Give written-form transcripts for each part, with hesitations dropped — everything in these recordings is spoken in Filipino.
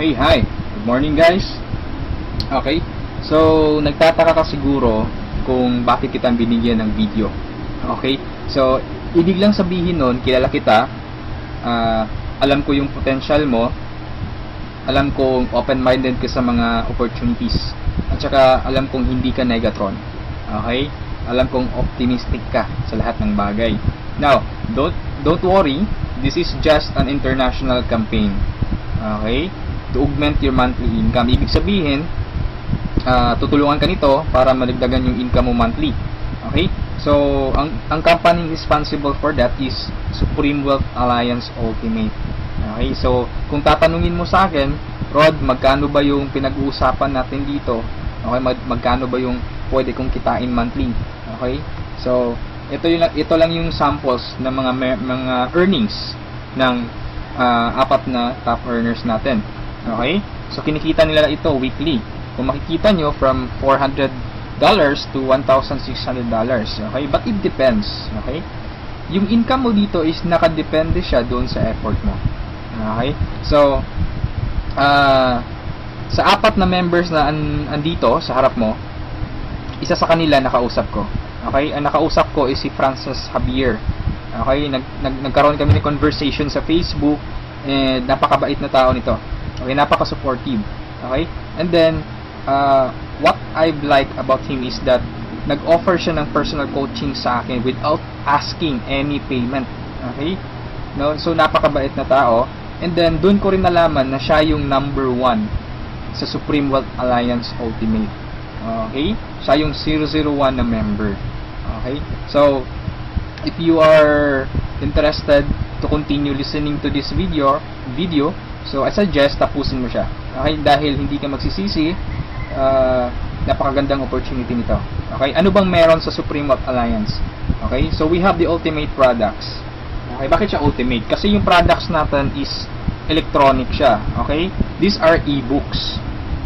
Okay, hi. Good morning guys. Okay, so nagtataka ka siguro kung bakit kita binigyan ng video. Okay, so ibig lang sabihin nun, kilala kita, alam ko yung potential mo, alam kong open-minded ka sa mga opportunities, at saka alam kong hindi ka negatron. Okay, alam kong optimistic ka sa lahat ng bagay. Now, don't worry, this is just an international campaign. Okay, to augment your monthly income. Ibig sabihin, tutulungan ka nito para madagdagan yung income mo monthly. Okay? So, ang company responsible for that is Supreme Wealth Alliance Ultimate. Okay? So, kung tatanungin mo sa akin, Rod, magkano ba yung pinag-uusapan natin dito? Okay? Magkano ba yung pwede kong kitain monthly? Okay? So, ito lang yung samples ng mga earnings ng apat na top earners natin. Okay? So, kinikita nila ito weekly. Kung makikita nyo, from $400 to $1,600. Okay? But it depends. Okay? Yung income mo dito is nakadepende siya doon sa effort mo. Okay? So, sa apat na members na andito sa harap mo, isa sa kanila nakausap ko. Okay? Ang nakausap ko is si Francis Javier. Okay? Nagkaroon kami ng conversation sa Facebook, and napakabait na tao nito. Okay, napaka-supportive. Okay? And then, what I've liked about him is that nag-offer siya ng personal coaching sa akin without asking any payment. Okay? No? So, napakabait na tao. And then, doon ko rin nalaman na siya yung number 1 sa Supreme Wealth Alliance Ultimate. Okay? Siya yung 001 na member. Okay? So, if you are interested to continue listening to this video, so I suggest tapusin mo siya. Okay? Dahil hindi ka magsisisi, napakagandang opportunity nito. Okay? Ano bang meron sa Supreme Wealth Alliance? Okay? So we have the ultimate products. Okay? Bakit siya ultimate? Kasi yung products natin is electronic siya. Okay? These are e-books.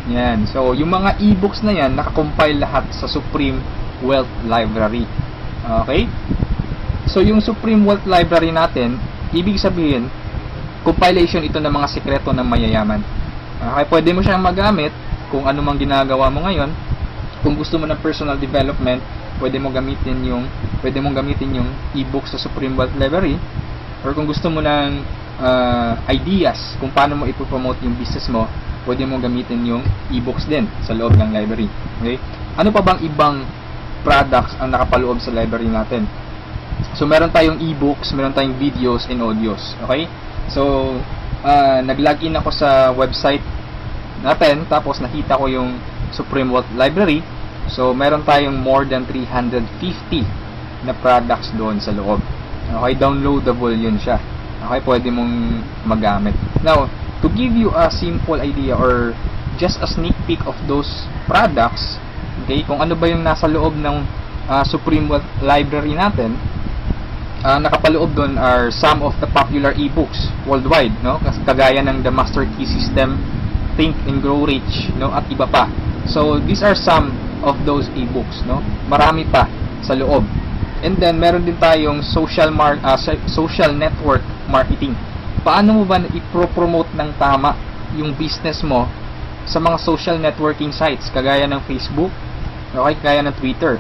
Yan. So yung mga e-books na yan, nakakompile lahat sa Supreme Wealth Library. Okay? So yung Supreme Wealth Library natin, ibig sabihin, compilation ito ng mga sikreto ng mayayaman. Okay, pwede mo siyang magamit kung ano mang ginagawa mo ngayon. Kung gusto mo ng personal development, pwede mong gamitin yung e-book sa Supreme Wealth Library. Or kung gusto mo ng ideas kung paano mo ipopromote yung business mo, pwede mong gamitin yung e-books din sa loob ng library. Okay? Ano pa bang ibang products ang nakapaloob sa library natin? So meron tayong e-books, meron tayong videos and audios. Okay? So, nag-login ako sa website natin, tapos nakita ko yung Supreme Wealth Library. So, meron tayong more than 350 na products doon sa loob. Okay, downloadable yun siya. Okay, pwede mong magamit. Now, to give you a simple idea or just a sneak peek of those products, okay, kung ano ba yung nasa loob ng Supreme Wealth Library natin, nakapaloob doon are some of the popular e-books worldwide, no? Kagaya ng The Master Key System, Think and Grow Rich, no? At iba pa. So these are some of those e-books, no? Marami pa sa loob. And then meron din tayong social network marketing. Paano mo ba i-promote ng tama yung business mo sa mga social networking sites kagaya ng Facebook, okay, kagaya ng Twitter.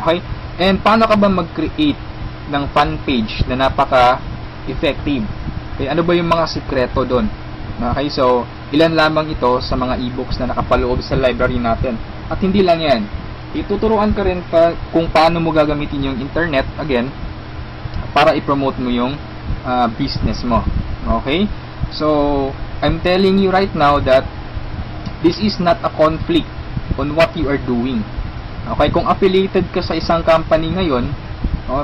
Okay? And paano ka ba mag-create ng fan page na napaka-effective? Okay, ano ba yung mga sikreto doon? Okay, so ilan lamang ito sa mga e-books na nakapaloob sa library natin. At hindi lang yan, ituturuan ka rin pa kung paano mo gagamitin yung internet, again, para i-promote mo yung business mo. Okay, so I'm telling you right now that this is not a conflict on what you are doing. Okay, kung affiliated ka sa isang company ngayon,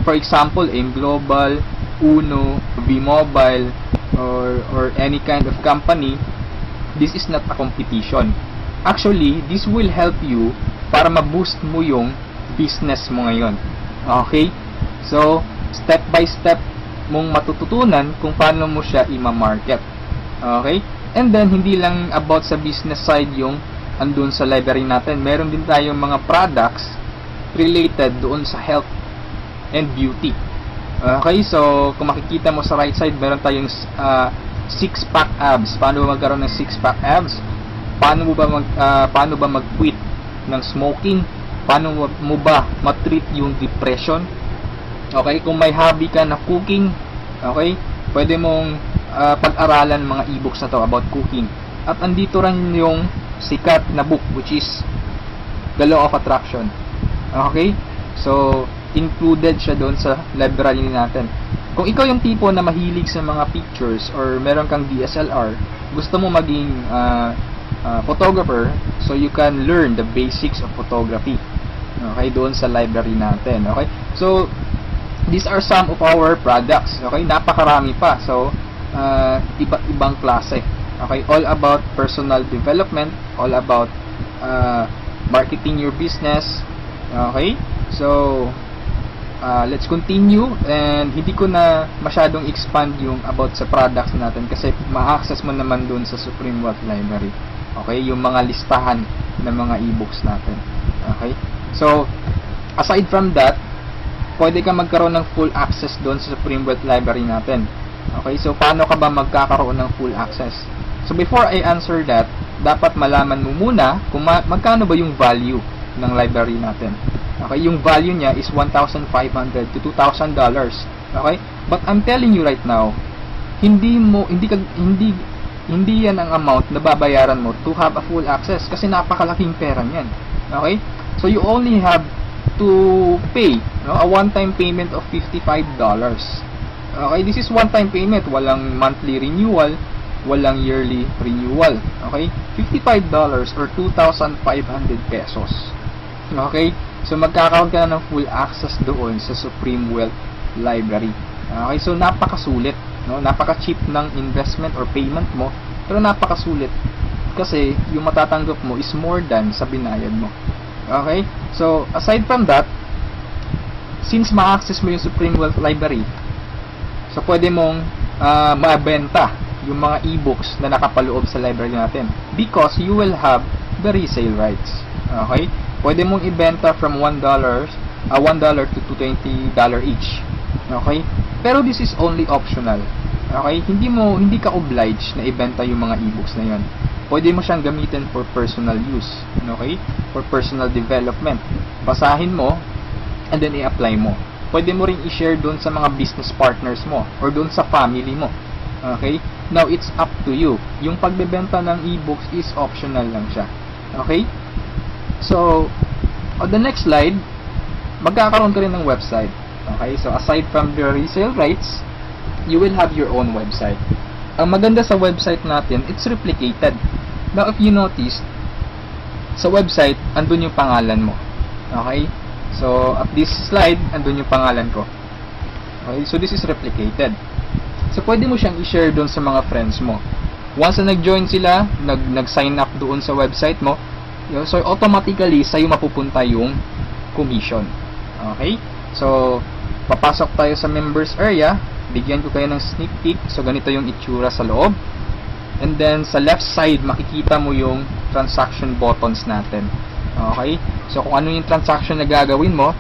for example, AIM Global, Uno, V-Mobile, or any kind of company, this is not a competition. Actually, this will help you para ma-boost mo yung business mo ngayon. Okay? So, step by step mong matututunan kung paano mo siya i-market. Okay? And then, hindi lang about sa business side yung andun sa library natin. Meron din tayong mga products related doon sa health and beauty. Okay, so kung makikita mo sa right side, meron tayong six-pack abs. Paano ba magkaroon ng six-pack abs? Paano ba mag-quit ng smoking? Paano mo ba matreat yung depression? Okay, kung may hobby ka na cooking, okay, pwede mong pag-aralan mga e-books na to about cooking. At andito rin yung sikat na book, which is The Law of Attraction. Okay, so included siya doon sa library natin. Kung ikaw yung tipo na mahilig sa mga pictures or meron kang DSLR, gusto mo maging photographer, so you can learn the basics of photography. Okay, doon sa library natin. Okay, so these are some of our products. Okay, napakarami pa. So iba't ibang klase. Okay, all about personal development, all about marketing your business. Okay, so let's continue, and hindi ko na masyadong expand yung about sa products natin kasi ma-access mo naman dun sa Supreme Wealth Library. Okay, yung mga listahan ng mga e-books natin. Okay, so aside from that, pwede ka magkaroon ng full access dun sa Supreme Wealth Library natin. Okay, so paano ka ba magkakaroon ng full access? So before I answer that, dapat malaman mo muna kung magkano ba yung value ng library natin. Okay, yung value niya is $1,500 to $2,000. Okay? But I'm telling you right now, hindi yan ang amount na babayaran mo to have a full access kasi napakalaking pera niyan. Okay? So you only have to pay, no, a one-time payment of $55. Okay, this is one-time payment, walang monthly renewal, walang yearly renewal. Okay? $55 or 2,500 pesos. Okay? So magkakaroon ka na ng full access doon sa Supreme Wealth Library. Okay? So napakasulit, no? Napaka-cheap ng investment or payment mo, pero napakasulit kasi yung matatanggap mo is more than sa binayad mo. Okay? So aside from that, since ma-access mo yung Supreme Wealth Library, so pwede mong mabenta yung mga e-books na nakapaloob sa library natin because you will have the resale rights. Okay? Pwede mong ibenta from $1 to $20 each. Okay? Pero this is only optional. Okay? Hindi ka obliged na ibenta yung mga e-books na yon. Pwede mo siyang gamitin for personal use. Okay? For personal development. Basahin mo and then i-apply mo. Pwede mo ring i-share doon sa mga business partners mo or doon sa family mo. Okay? Now, it's up to you. Yung pagbebenta ng e-books is optional lang siya. Okay? So, on the next slide, magkakaroon ka rin ng website. Okay? So, aside from the resale rights, you will have your own website. Ang maganda sa website natin, it's replicated. Now, if you notice, sa website, andun yung pangalan mo. Okay? So, at this slide, andun yung pangalan ko. Okay? So, this is replicated. So, pwede mo siyang i-share doon sa mga friends mo. Once na nag-join sila, nag-sign up doon sa website mo, so automatically, sa'yo mapupunta yung commission. Okay? So, papasok tayo sa members area. Bigyan ko kayo ng sneak peek. So, ganito yung itsura sa loob. And then, sa left side, makikita mo yung transaction buttons natin. Okay? So, kung ano yung transaction na gagawin mo,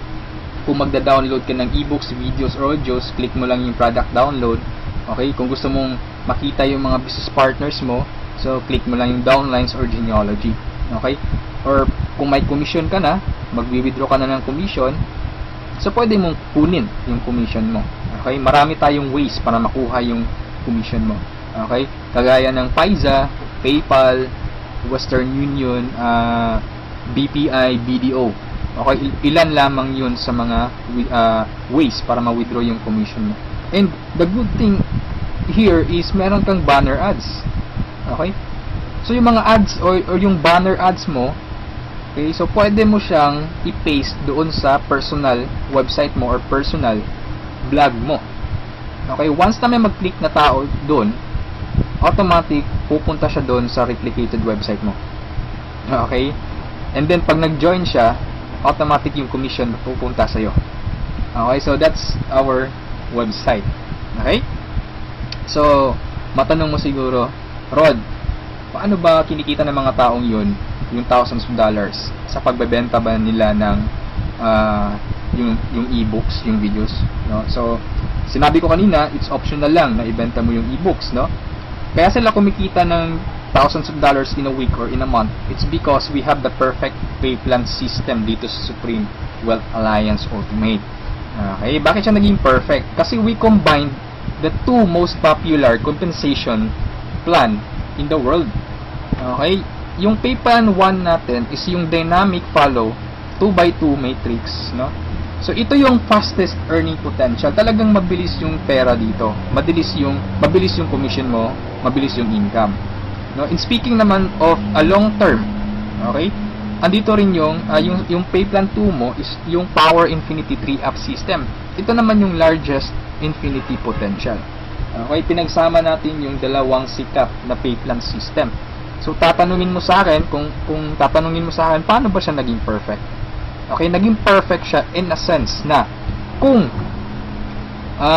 kung magda-download ka ng ebooks, videos, or audios, click mo lang yung product download. Okay? Kung gusto mong makita yung mga business partners mo, so, click mo lang yung downlines or genealogy. Okay? Or kung may commission ka na, magwi-withdraw ka na ng commission, so pwede mong kunin yung commission mo. Okay? Marami tayong ways para makuha yung commission mo. Okay? Kagaya ng Payza, PayPal, Western Union, BPI, BDO. Okay? Ilan lamang yun sa mga ways para ma-withdraw yung commission mo. And the good thing here is meron kang banner ads. Okay? So, yung mga ads or yung banner ads mo, okay, so pwede mo siyang i-paste doon sa personal website mo or personal blog mo. Okay, once na may mag-click na tao doon, automatic pupunta siya doon sa replicated website mo. Okay? And then, pag nag-join siya, automatic yung commission pupunta sa'yo. Okay, so that's our website. Okay? So, matanong mo siguro, Rod, paano ba kinikita ng mga taong yun yung thousands of dollars sa pagbebenta ba nila ng yung e-books, yung videos, no? So, sinabi ko kanina, it's optional lang na ibenta mo yung e-books, no? Kaya sila kumikita ng thousands of dollars in a week or in a month. It's because we have the perfect pay plan system dito sa Supreme Wealth Alliance Ultimate. Okay, bakit siya naging perfect? Kasi we combined the two most popular compensation plan in the world. Okay, yung pay plan 1 natin is yung dynamic follow 2x2 matrix, no? So ito yung fastest earning potential. Talagang mabilis yung pera dito. Mabilis yung commission mo, mabilis yung income. No, in speaking naman of a long term, okay? Andito rin yung pay plan 2 mo is yung Power Infinity 3-up system. Ito naman yung largest infinity potential. Okay, pinagsama natin yung dalawang sikat na pay plan system. So tatanungin mo sa akin kung tatanungin mo sa akin paano ba siya naging perfect? Okay, naging perfect siya in a sense na kung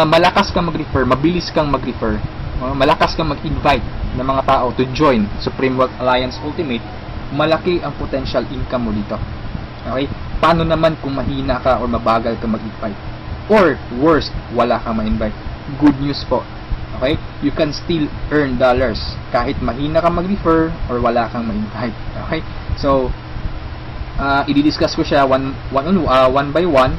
malakas kang mag-refer, mabilis kang mag-refer, malakas kang mag-invite ng mga tao to join Supreme Wealth Alliance Ultimate, malaki ang potential income mo dito. Okay? Paano naman kung mahina ka or mabagal ka mag-invite? Or worst, wala kang ma-invite? Good news po. Okay? You can still earn dollars kahit mahina ka mag-refer or wala kang ma-invite. Okay? So, i-discuss ko siya one by one,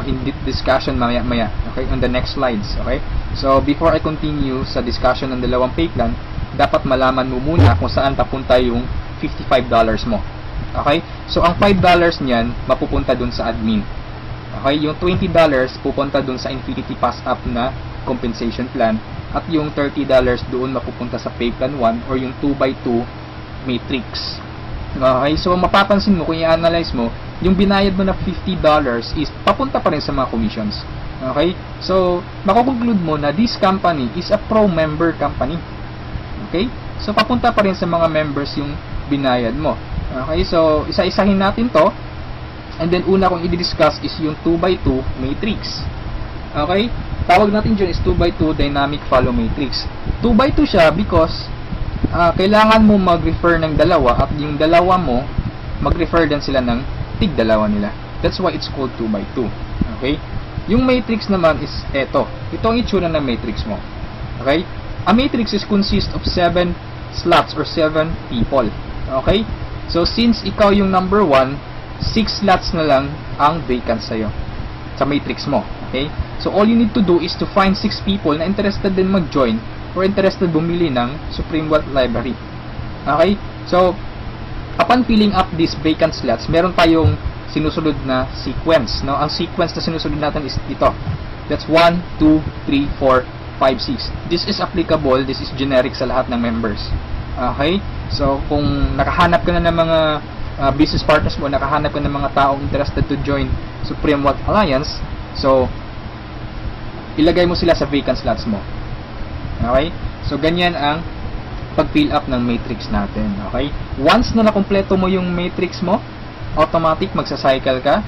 in discussion maya okay, on the next slides. Okay, so before I continue sa discussion ng dalawang pay plan, dapat malaman mo muna kung saan papunta yung $55 mo. Okay, so ang $5 niyan mapupunta dun sa admin. Okay, yung $20 pupunta dun sa Infinity Pass Up na compensation plan, at yung $30 doon mapupunta sa pay plan 1 or yung 2x2 matrix. Okay, so mapapansin mo kung i-analyze mo, yung binayad mo na $50 is papunta pa rin sa mga commissions. Okay, so makukonclude mo na this company is a pro-member company. Okay, so papunta pa rin sa mga members yung binayad mo. Okay, so isa-isahin natin to, and then una kong i-discuss is yung 2x2 matrix. Okay, tawag natin dyan is 2x2 dynamic follow matrix. 2x2 siya because kailangan mo mag-refer ng dalawa at yung dalawa mo mag-refer din sila ng tig-dalawa nila. That's why it's called 2x2. Okay? Yung matrix naman is ito. Ito ang itsura ng matrix mo. Okay? A matrix is consist of 7 slots or 7 people. Okay? So since ikaw yung number 1, 6 slots na lang ang vacant sa'yo sa matrix mo. Okay? So all you need to do is to find 6 people na interested din mag-join or interested bumili ng Supreme Wealth Library. Okay? So, upon filling up these vacant slots, meron tayong sinusunod na sequence. No? Ang sequence na sinusunod natin is ito. That's 1, 2, 3, 4, 5, 6. This is applicable, this is generic sa lahat ng members. Okay? So, kung nakahanap ka na ng mga business partners mo, nakahanap ka ng mga taong interested to join Supreme Wealth Alliance, so, ilagay mo sila sa vacant slots mo. Okay? So, ganyan ang pag-fill up ng matrix natin. Okay? Once na nakompleto mo yung matrix mo, automatic magsa-cycle ka.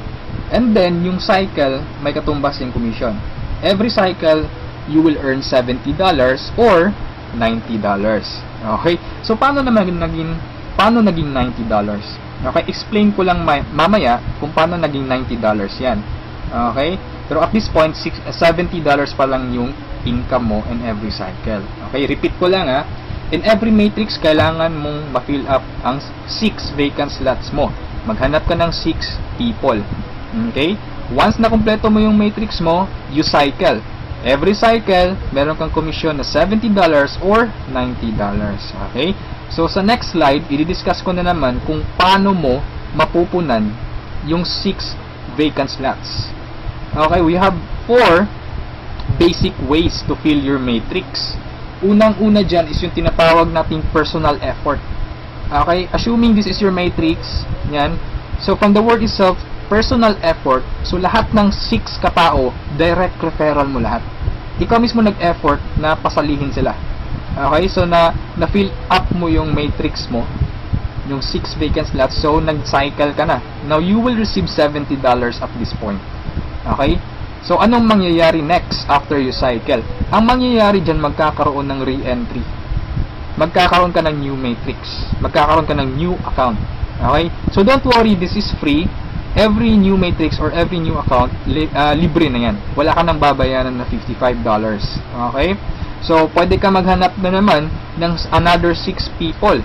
And then, yung cycle, may katumbas yung commission. Every cycle, you will earn $70 or $90. Okay? So, paano naging $90? Okay? Explain ko lang mamaya kung paano naging $90 yan. Okay? Pero at this point, $70 pa lang yung income mo in every cycle. Okay, repeat ko lang ha. In every matrix, kailangan mong ma-fill up ang 6 vacant slots mo. Maghanap ka ng 6 people. Okay? Once na kumpleto mo yung matrix mo, you cycle. Every cycle, meron kang commission na $70 or $90. Okay? So, sa next slide, i-discuss ko na naman kung paano mo mapupunan yung 6 vacant slots. Okay, we have 4 basic ways to fill your matrix. Unang-una dyan is yung tinatawag nating personal effort. Okay, assuming this is your matrix, yan. So, from the word itself, personal effort, so lahat ng 6 katao, direct referral mo lahat. Ikaw mismo nag-effort na pasalihin sila. Okay, so na-fill up mo yung matrix mo, yung 6 vacant slots, so nag-cycle ka na. Now, you will receive $70 at this point. Okay? So, anong mangyayari next after you cycle? Ang mangyayari dyan, magkakaroon ng re-entry. Magkakaroon ka ng new matrix. Magkakaroon ka ng new account. Okay? So, don't worry, this is free. Every new matrix or every new account, libre na yan. Wala ka nang babayaran na $55. Okay? So, pwede ka maghanap na naman ng another 6 people.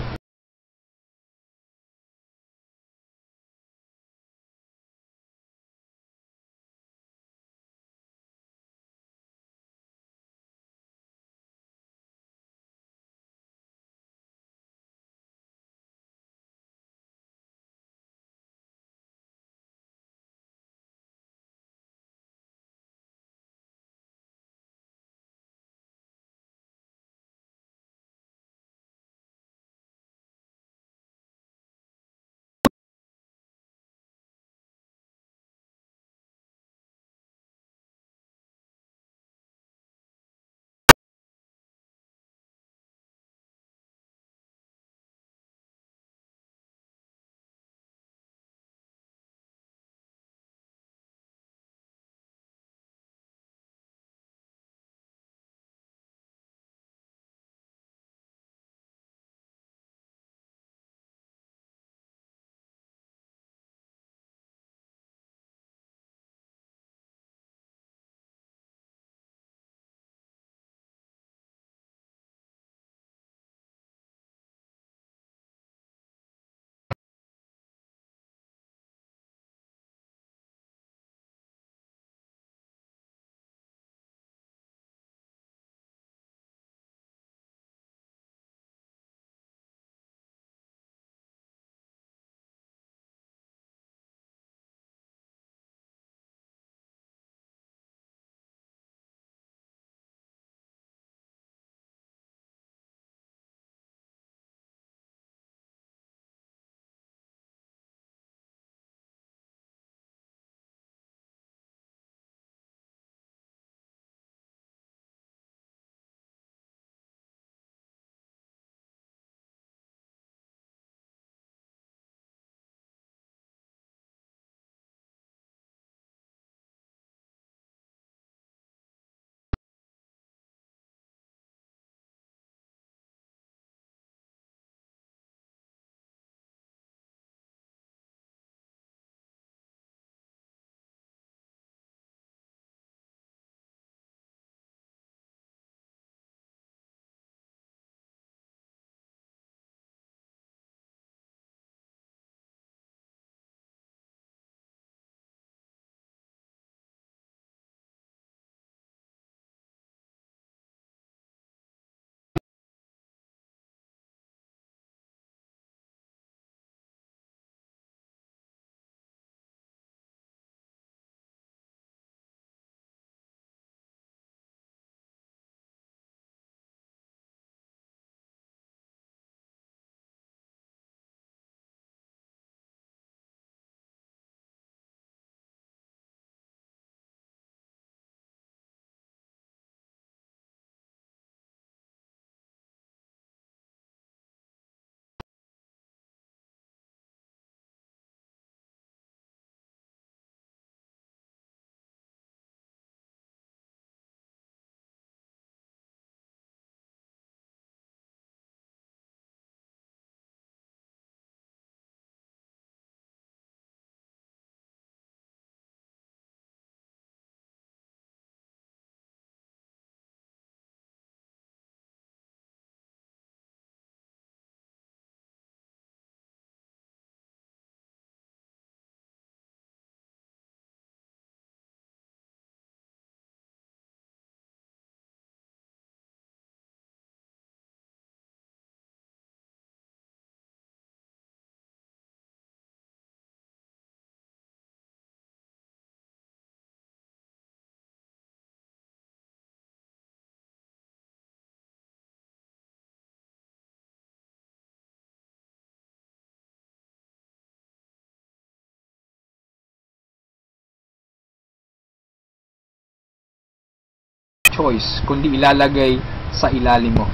Choice kundi ilalagay sa ilalim mo.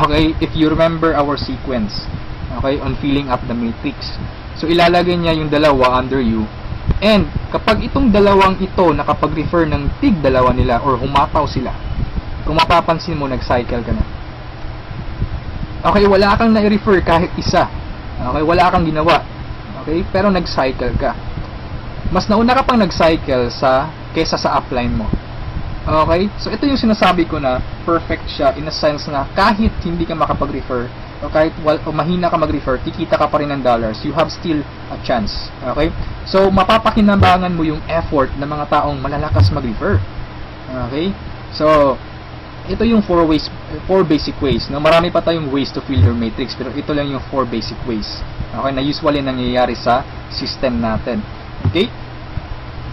Okay, if you remember our sequence, okay, on filling up the matrix, so ilalagay niya yung dalawa under you, and kapag itong dalawang ito nakapag-refer ng tig dalawa nila or humataw sila, kung mapapansin mo, nag-cycle ka na. Okay, wala kang na-refer kahit isa. Okay, wala kang ginawa. Okay, pero nag-cycle ka. Mas nauna ka pang nag-cycle kesa sa upline mo. Okay? So, ito yung sinasabi ko na perfect siya in a sense na kahit hindi ka makapag-refer o kahit o mahina ka mag-refer, kikita ka pa rin ng dollars. You have still a chance. Okay? So, mapapakinabangan mo yung effort ng mga taong malalakas mag-refer. Okay? So, ito yung 4 basic ways. No? Marami pa tayong ways to fill your matrix, pero ito lang yung 4 basic ways. Okay? Na usually nangyayari sa system natin. Okay?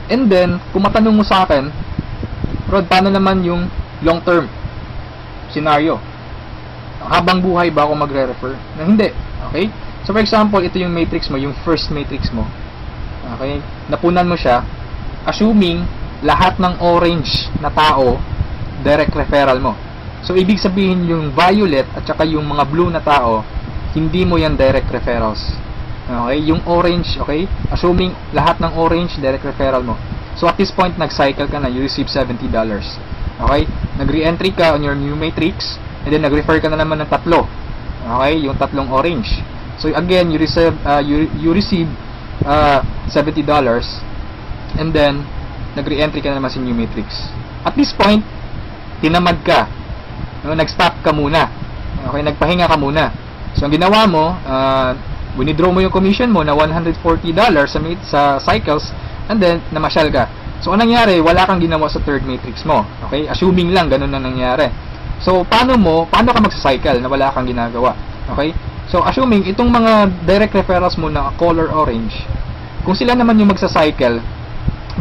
And then, kung matanong mo sa akin, Rod, paano naman yung long-term scenario? Habang buhay ba ako magre-refer? Na hindi. Okay? So, for example, ito yung matrix mo, yung first matrix mo. Okay? Napunan mo siya, assuming lahat ng orange na tao, direct referral mo. So, ibig sabihin yung violet at saka yung mga blue na tao, hindi mo yan direct referrals. Okay? Yung orange, okay? Assuming lahat ng orange, direct referral mo. So, at this point, nag-cycle ka na, you receive $70. Okay? Nag-re-entry ka on your new matrix, and then nag-refer ka na naman ng tatlo. Okay? Yung tatlong orange. So, again, you receive $70, and then, nag-re-entry ka na naman sa new matrix. At this point, tinamad ka. No? Nag-stop ka muna. Okay? Nagpahinga ka muna. So, ang ginawa mo, winidraw mo yung commission mo na $140 sa cycles, and then, namasyal ka. So, anong nangyari? Wala kang ginawa sa third matrix mo. Okay? Assuming lang, ganun na nangyari. So, paano ka magsa-cycle na wala kang ginagawa? Okay? So, assuming, itong mga direct referrals mo na color orange, kung sila naman yung magsa-cycle,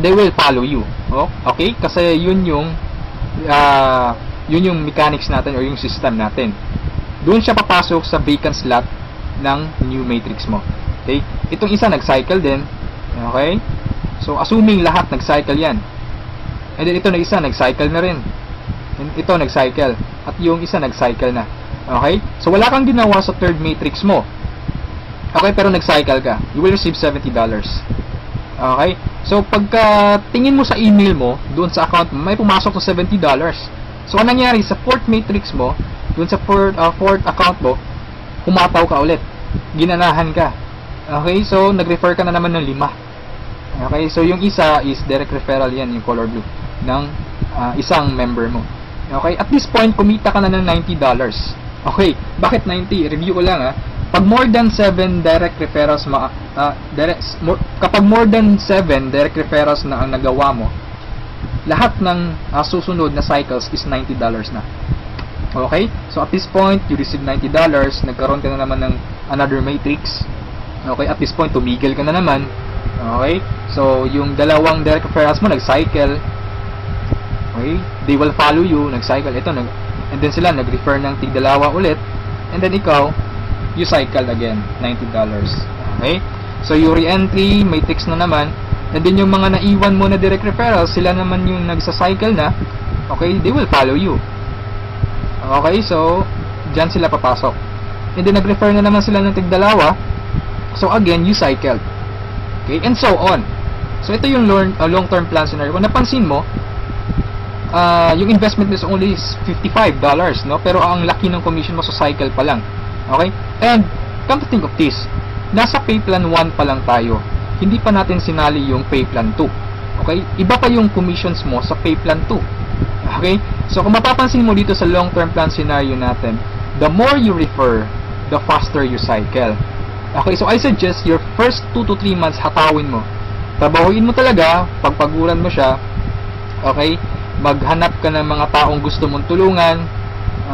they will follow you. Oh? Okay? Kasi yun yung mechanics natin or yung system natin. Doon siya papasok sa vacant slot ng new matrix mo. Okay? Itong isa nag-cycle din. Okay? So, assuming lahat nag-cycle yan. And then, ito na isa, nag-cycle na rin. And ito, nag-cycle. At yung isa, nag-cycle na. Okay? So, wala kang ginawa sa third matrix mo. Okay? Pero nag-cycle ka. You will receive $70. Okay? So, pagka tingin mo sa email mo, doon sa account mo, may pumasok na $70. So, anong nangyari? Sa fourth matrix mo, doon sa fourth account mo, humataw ka ulit. Ginanahan ka. Okay? So, nag-refer ka na naman ng 5. Okay, so yung isa is direct referral yan, yung color blue, ng isang member mo. Okay, at this point, kumita ka na ng $90. Okay, bakit 90? Review ko lang Pag more than 7 direct referrals, kapag more than 7 direct referrals na ang nagawa mo, lahat ng susunod na cycles is $90 na. Okay, so at this point, you receive $90, nagkaroon ka na naman ng another matrix. Okay, at this point, tumigil ka na naman. Okay? So, yung dalawang direct referrals mo, nag-cycle. Okay? They will follow you, nag-cycle. Ito, and then sila, nag-refer ng tig-dalawa ulit. And then ikaw, you cycle again, $90. Okay? So, yung re-entry, matrix na naman. And then, yung mga naiwan mo na direct referrals, sila naman yung nagsa-cycle na. Okay? They will follow you. Okay? So, dyan sila papasok. And then, nag-refer na naman sila ng tig-dalawa. So, again, you cycle. Okay, and so on. So, ito yung long-term plan scenario. Kung napansin mo, yung investment is only $55, no? Pero ang laki ng commission mo sa cycle pa lang. Okay? And, come to think of this, nasa pay plan 1 pa lang tayo. Hindi pa natin sinali yung pay plan 2. Okay? Iba pa yung commissions mo sa pay plan 2. Okay? So, kung mapapansin mo dito sa long-term plan scenario natin, the more you refer, the faster you cycle. Okay, so I suggest your first 2 to 3 months hatawin mo. Trabahuin mo talaga, pagpaguran mo siya. Okay, maghanap ka ng mga taong gusto mong tulungan.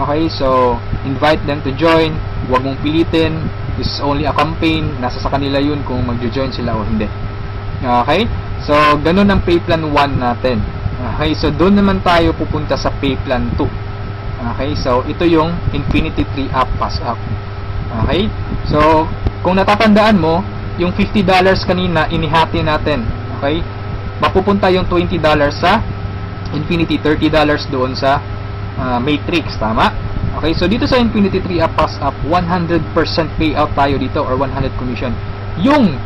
Okay, so invite them to join. Huwag mong pilitin. This is only a campaign. Nasa sa kanila yun kung mag-join sila o hindi. Okay, so ganun ang pay plan 1 natin. Okay, so doon naman tayo pupunta sa pay plan 2. Okay, so ito yung Infinity 3 Up Pass Up. Okay, so kung natatandaan mo, yung $50 kanina, inihati natin. Okay? Mapupunta yung $20 sa Infinity, $30 doon sa Matrix. Tama? Okay, so dito sa Infinity 3 Up Pass Up, 100% payout tayo dito or 100 commission. Yung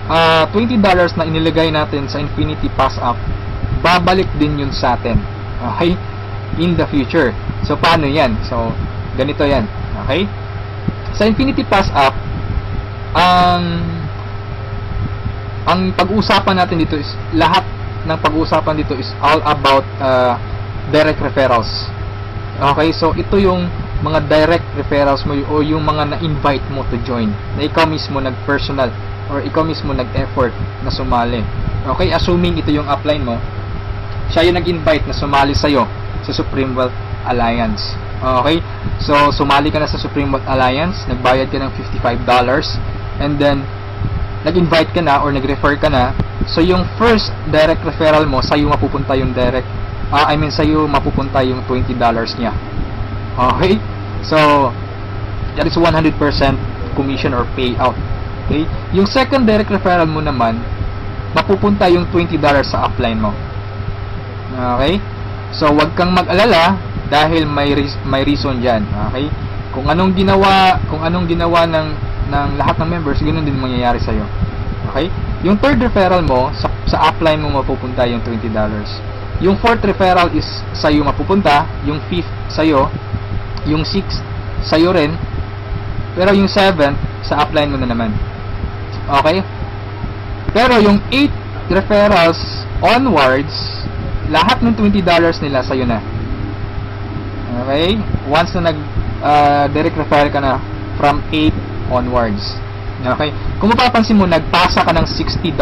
$20 na inilagay natin sa Infinity Pass Up, babalik din yun sa atin. Okay? In the future. So, paano yan? So, ganito yan. Okay? Sa Infinity Pass Up, ang pag-uusapan natin dito is lahat ng pag-uusapan dito is all about direct referrals. Okay, so ito yung mga direct referrals mo o yung mga na-invite mo to join, na ikaw mismo nag-personal or ikaw mismo nag-effort na sumali. Okay, assuming ito yung upline mo, siya yung nag-invite na sumali sa'yo sa Supreme Wealth Alliance. Okay, so sumali ka na sa Supreme Wealth Alliance, nagbayad ka ng $55, and then nag-invite ka na or nag-refer ka na. So yung first direct referral mo, sa'yo mapupunta yung sa'yo mapupunta yung $20 niya. Okay, so that is 100% commission or payout. Okay, yung second direct referral mo naman, mapupunta yung $20 sa upline mo. Okay, so wag kang mag-alala dahil may reason diyan. Okay, kung anong ginawa ng lahat ng members, ganoon din mangyayari sa iyo. Okay, yung third referral mo sa upline mo mapupunta yung $20. Yung fourth referral is sa iyo mapupunta, yung fifth sa iyo, yung sixth sa iyo rin, pero yung seventh sa upline mo na naman. Okay, pero yung 8 referrals onwards, lahat ng $20 nila sa iyo na. Okay, once na direct refer ka na from 8 onwards. Okay, kung mapapansin mo, nagpasa ka ng $60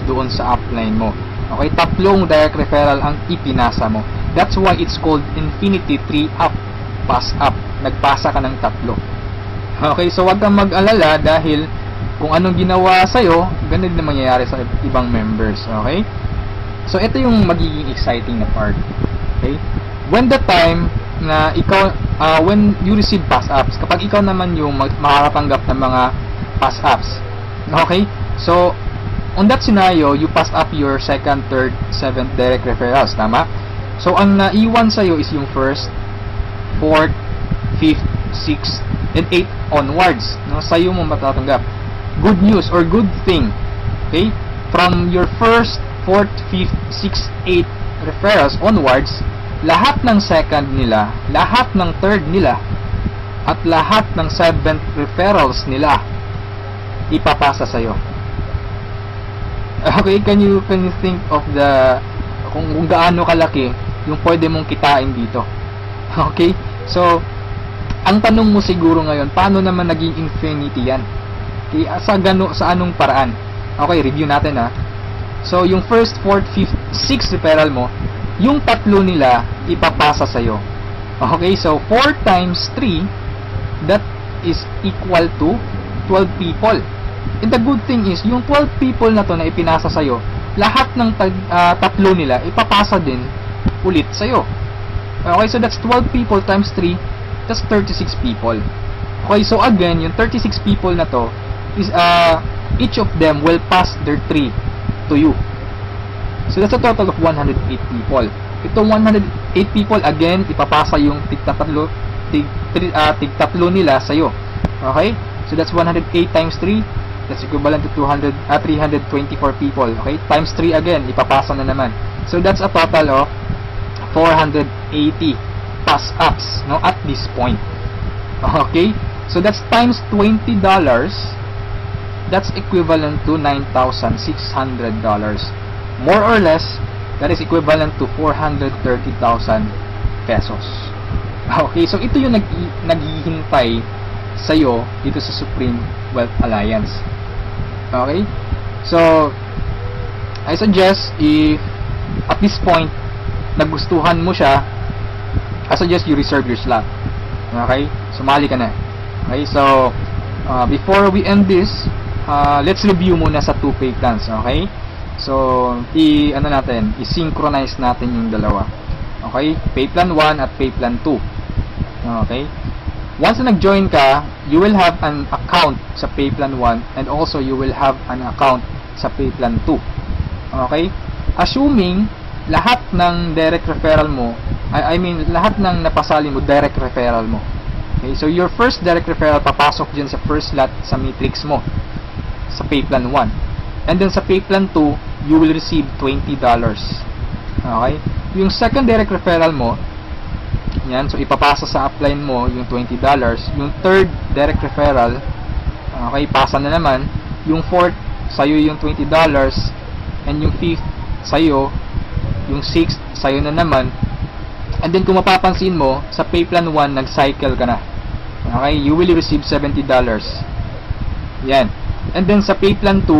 doon sa upline mo. Okay, tatlong direct referral ang ipinasa mo. That's why it's called Infinity 3 up, pass up. Nagpasa ka ng tatlo. Okay, so wag kang mag-alala dahil kung anong ginawa sa'yo, ganun din mangyayari sa ibang members. Okay, so ito yung magiging exciting na part. Okay, when the time na ikaw, when you receive pass ups, kapag ikaw naman yung makakatanggap ng mga pass ups. Okay, so on that scenario, you pass up your second, third, seventh direct referrals, tama? So ang naiwan sa'yo is yung first, fourth, fifth, sixth, and 8 onwards. No? Sa'yo mo matatanggap. Good news or good thing. Okay, from your first, fourth, fifth, sixth, 8 referrals onwards, lahat ng second nila, lahat ng third nila, at lahat ng seventh referrals nila ipapasa sa'yo. Okay, can you think of kung gaano kalaki yung pwede mong kitain dito? Okay, so ang tanong mo siguro ngayon, paano naman naging infinity yan? Okay, sa anong paraan? Okay, review natin ha. So yung first, fourth, fifth, sixth referral mo, yung tatlo nila ipapasa sa'yo. Okay, so 4 times 3, that is equal to 12 people. And the good thing is, yung 12 people na to na ipinasa sa'yo, lahat ng tatlo nila ipapasa din ulit sa'yo. Okay, so that's 12 people times 3, that's 36 people. Okay, so again, yung 36 people na to is each of them will pass their 3 to you. So that's a total of 108 people. Itong 108 people, again, ipapasa yung tig-tatlo nila sa'yo. Okay, so that's 108 times 3, that's equivalent to 324 people. Okay, times 3 again, ipapasa na naman. So that's a total of 480 pass ups, no, at this point. Okay, so that's times $20, that's equivalent to $9,600. More or less, that is equivalent to 430,000 pesos. Okay, so ito yung naghihintay sa'yo dito sa Supreme Wealth Alliance. Okay, so I suggest, if at this point nagustuhan mo siya, I suggest you reserve your slot. Okay, sumali ka na. Okay, so before we end this, let's review muna sa 2 pay plans. Okay, so i-synchronize natin yung dalawa. Okay, pay plan 1 at pay plan 2. Okay, once na nag-join ka, you will have an account sa pay plan 1 and also you will have an account sa pay plan 2. Okay, assuming lahat ng direct referral mo, lahat ng napasali mo direct referral mo. Okay, so your first direct referral papasok dyan sa first slot sa matrix mo sa pay plan 1, and then sa pay plan 2 you will receive $20. Okay, yung second direct referral mo, yan, so ipapasa sa upline mo yung $20. Yung third direct referral, okay, pasa na naman. Yung fourth, sa'yo yung $20, and yung fifth, sa'yo. Yung sixth, sa'yo na naman. And then kung mapapansin mo, sa pay plan 1, nag-cycle ka na. Okay? You will receive $70. Yan. And then sa pay plan 2,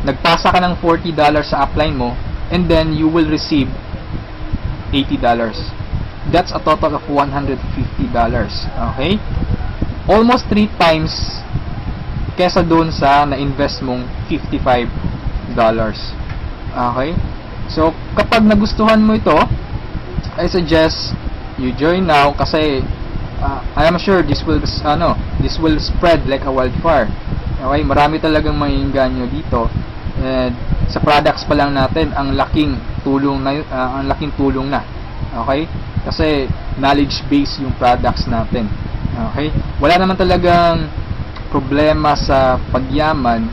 nagpasa ka ng $40 sa upline mo, and then you will receive $80. That's a total of $150. Okay? Almost 3 times kesa doon sa na-invest mong $55. Okay? So, kapag nagustuhan mo ito, I suggest you join now kasi I am sure this will spread like a wildfire. Okay, marami talagang maiinganyo dito. And sa products pa lang natin, ang laking tulong na. Okay? Kasi knowledge base yung products natin. Okay? Wala naman talagang problema sa pagyaman.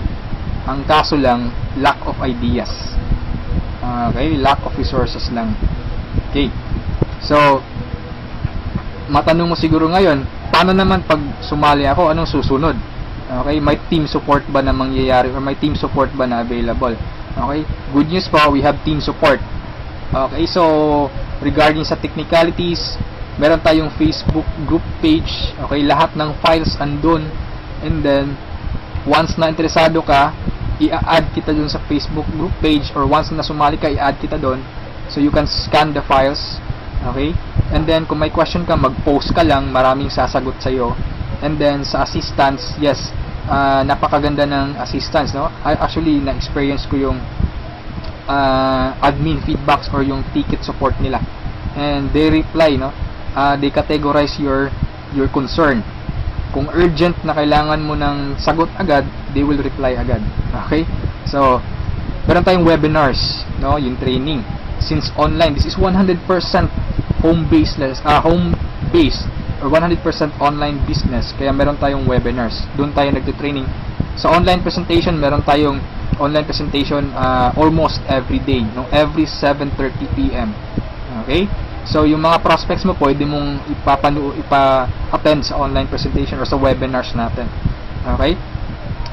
Ang kaso lang, lack of ideas. Okay? Lack of resources lang. Okay. So, matanong mo siguro ngayon, paano naman pag sumali ako, anong susunod? Okay, may team support ba na mangyayari or may team support ba na available? Okay, good news po, we have team support. Okay, so regarding sa technicalities, meron tayong Facebook group page. Okay, lahat ng files andun. And then, once na interesado ka, i-add kita dun sa Facebook group page, or once na sumali ka, i-add kita dun. So you can scan the files. Okay? And then, kung may question ka, mag-post ka lang, maraming sasagot sa'yo. And then, sa assistance, yes, napakaganda ng assistance, no? Actually, na-experience ko yung admin feedbacks or yung ticket support nila. And they reply, no? They categorize your concern. Kung urgent na kailangan mo ng sagot agad, they will reply agad. Okay? So, meron tayong webinars, no? Yung training. Since online, this is 100% home-based or 100% online business. Kaya meron tayong webinars. Doon tayo nagte-training. Sa online presentation, meron tayong online presentation almost every day, no? Every 7:30 PM. Okay? So, yung mga prospects mo, pwede mong ipa-attend sa online presentation or sa webinars natin. Okay?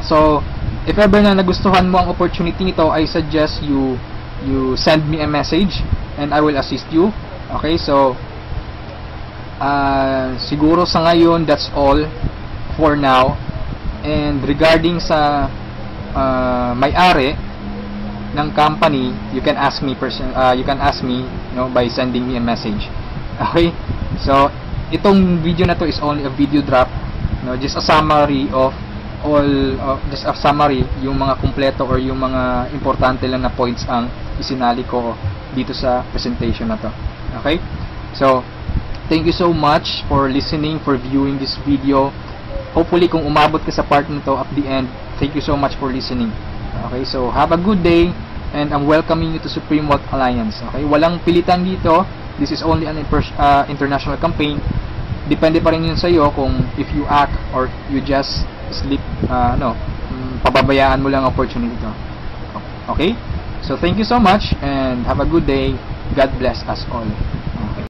So, if ever na nagustuhan mo ang opportunity nito, I suggest you send me a message and I will assist you. Okay, so siguro sa ngayon, that's all for now. And regarding sa may-ari ng company, you can ask me by sending me a message. Okay, so itong video na to is only a video drop, no? Just a summary of yung mga kumpleto or yung mga importante lang na points ang isinali ko dito sa presentation na to. Okay? So, thank you so much for listening, for viewing this video. Hopefully, kung umabot ka sa part nito at the end, thank you so much for listening. Okay? So, have a good day and I'm welcoming you to Supreme Wealth Alliance. Okay? Walang pilitan dito. This is only an international campaign. Depende pa rin yun sa iyo kung if you act or you just pababayaan mo lang opportunity to. Okay? So, thank you so much and have a good day. God bless us all.